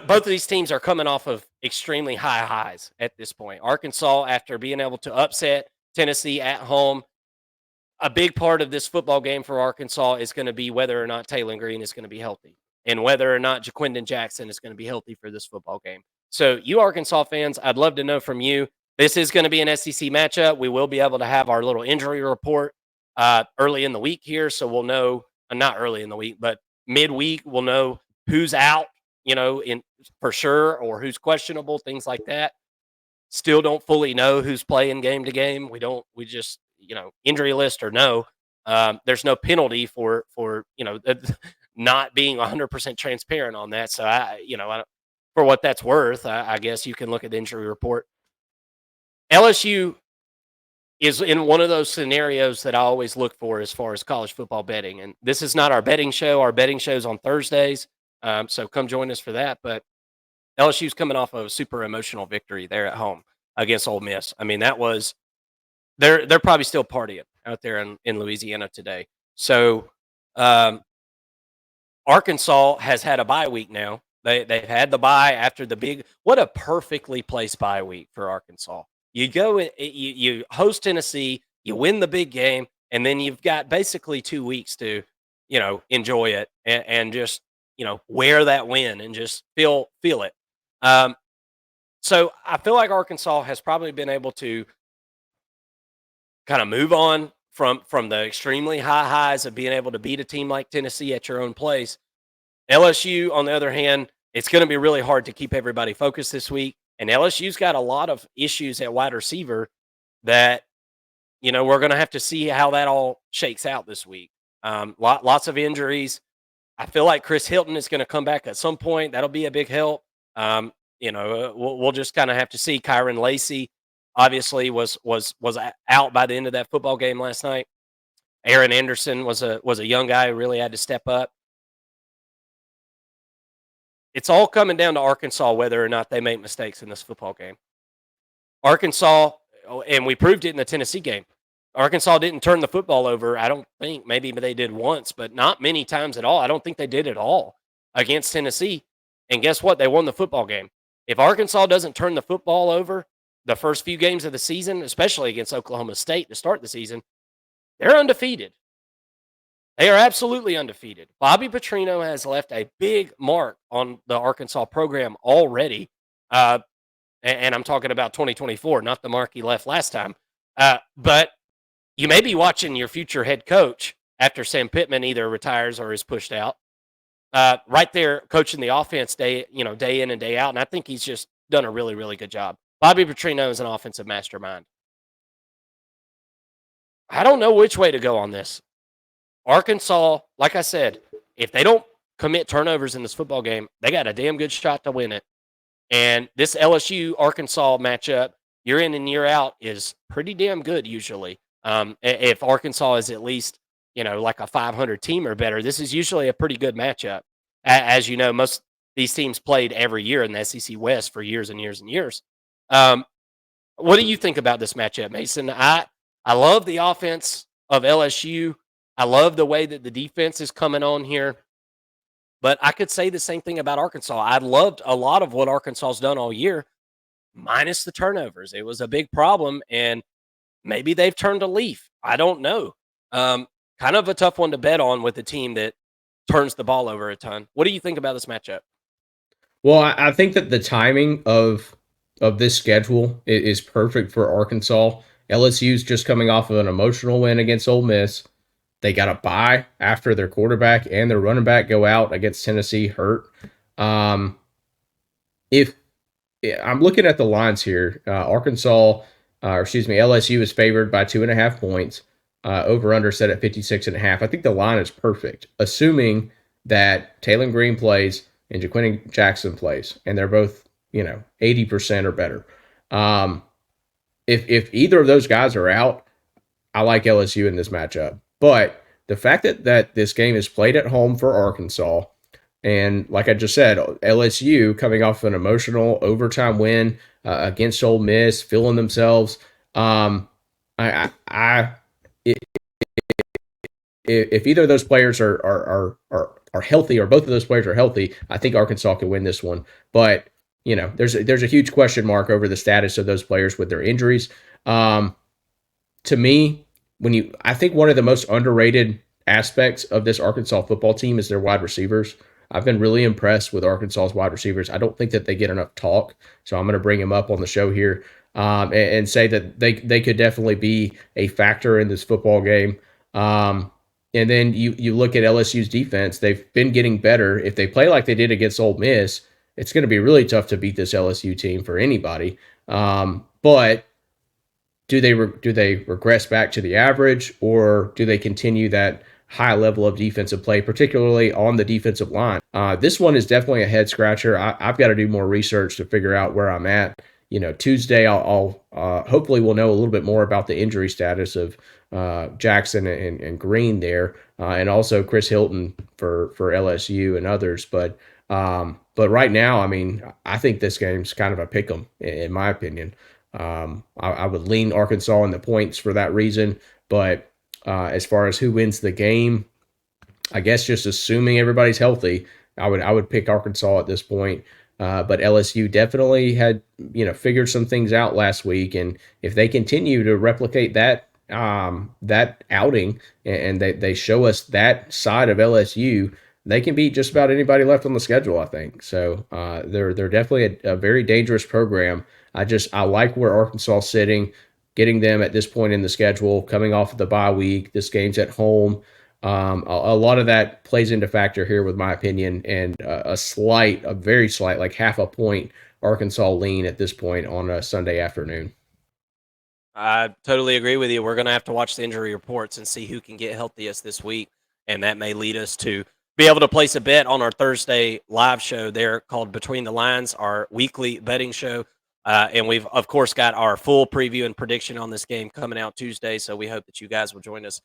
both of these teams are coming off of extremely high highs at this point. Arkansas, after being able to upset Tennessee at home, a big part of this football game for Arkansas is going to be whether or not Taylor Green is going to be healthy and whether or not Jaquindon Jackson is going to be healthy for this football game. So, you Arkansas fans, I'd love to know from you. This is going to be an SEC matchup. We will be able to have our little injury report early in the week here. So, we'll know, not early in the week, but midweek, we'll know who's out, in for sure, or who's questionable, things like that. Still don't fully know who's playing game to game. We just, injury list or no. There's no penalty for not being 100% transparent on that. So for what that's worth, I guess you can look at the injury report. LSU is in one of those scenarios that I always look for as far as college football betting. And this is not our betting show. Our betting show's on Thursdays. So come join us for that. But LSU's coming off of a super emotional victory there at home against Ole Miss. I mean, that was they're probably still partying out there in Louisiana today. So Arkansas has had a bye week now. They've had the bye after the big. What a perfectly placed bye week for Arkansas. You go, you host Tennessee, you win the big game, and then you've got basically 2 weeks to, enjoy it and just, wear that win and just feel it. So I feel like Arkansas has probably been able to kind of move on from the extremely high highs of being able to beat a team like Tennessee at your own place. LSU, on the other hand, it's going to be really hard to keep everybody focused this week. And LSU's got a lot of issues at wide receiver that, we're going to have to see how that all shakes out this week. Lots of injuries. I feel like Chris Hilton is going to come back at some point. That'll be a big help. We'll just kind of have to see. Kyron Lacey obviously was out by the end of that football game last night. Aaron Anderson was a young guy who really had to step up. It's all coming down to Arkansas whether or not they make mistakes in this football game. Arkansas, and we proved it in the Tennessee game. Arkansas didn't turn the football over. I don't think. Maybe they did once, but not many times at all. I don't think they did at all against Tennessee. And guess what? They won the football game. If Arkansas doesn't turn the football over the first few games of the season, especially against Oklahoma State to start the season, they're undefeated. They are absolutely undefeated. Bobby Petrino has left a big mark on the Arkansas program already. And I'm talking about 2024, not the mark he left last time. But you may be watching your future head coach after Sam Pittman either retires or is pushed out. Right there coaching the offense day in and day out. And I think he's just done a really, really good job. Bobby Petrino is an offensive mastermind. I don't know which way to go on this. Arkansas, like I said, if they don't commit turnovers in this football game, they got a damn good shot to win it. And this LSU-Arkansas matchup, year in and year out, is pretty damn good usually. If Arkansas is at least, like a 500 team or better, this is usually a pretty good matchup. As you know, most these teams played every year in the SEC West for years and years and years. What do you think about this matchup, Mason? I love the offense of LSU. I love the way that the defense is coming on here. But I could say the same thing about Arkansas. I loved a lot of what Arkansas has done all year, minus the turnovers. It was a big problem, and maybe they've turned a leaf. I don't know. Kind of a tough one to bet on with a team that turns the ball over a ton. What do you think about this matchup? Well, I think that the timing of this schedule is perfect for Arkansas. LSU's just coming off of an emotional win against Ole Miss. They got a bye after their quarterback and their running back go out against Tennessee hurt. If I'm looking at the lines here, LSU is favored by 2.5 points. Over under set at 56.5. I think the line is perfect, assuming that Taylor Green plays and Jaquindon Jackson plays, and they're both 80% or better. If either of those guys are out, I like LSU in this matchup. But the fact that this game is played at home for Arkansas, and like I just said, LSU coming off an emotional overtime win against Ole Miss, feeling themselves. If either of those players are are healthy, or both of those players are healthy, I think Arkansas can win this one. But there's a huge question mark over the status of those players with their injuries. To me, I think one of the most underrated aspects of this Arkansas football team is their wide receivers. I've been really impressed with Arkansas's wide receivers. I don't think that they get enough talk, so I'm going to bring them up on the show here and say that they could definitely be a factor in this football game. And then you look at LSU's defense; they've been getting better. If they play like they did against Ole Miss, it's going to be really tough to beat this LSU team for anybody. But do they regress back to the average, or do they continue that high level of defensive play, particularly on the defensive line? This one is definitely a head scratcher. I've got to do more research to figure out where I'm at. Tuesday I'll hopefully we'll know a little bit more about the injury status of Jackson and Green there, and also Chris Hilton for LSU and others. But right now, I mean, I think this game's kind of a pick 'em in my opinion. I would lean Arkansas in the points for that reason. But as far as who wins the game, I guess just assuming everybody's healthy, I would pick Arkansas at this point. But LSU definitely had figured some things out last week, and if they continue to replicate that outing and they show us that side of LSU, they can beat just about anybody left on the schedule, I think. So they're definitely a very dangerous program. I like where Arkansas is sitting, getting them at this point in the schedule, coming off of the bye week. This game's at home. A lot of that plays into factor here, with my opinion, and a very slight, like half a point Arkansas lean at this point on a Sunday afternoon. I totally agree with you. We're going to have to watch the injury reports and see who can get healthiest this week, and that may lead us to be able to place a bet on our Thursday live show there called Between the Lines, our weekly betting show. And we've, of course, got our full preview and prediction on this game coming out Tuesday, so we hope that you guys will join us.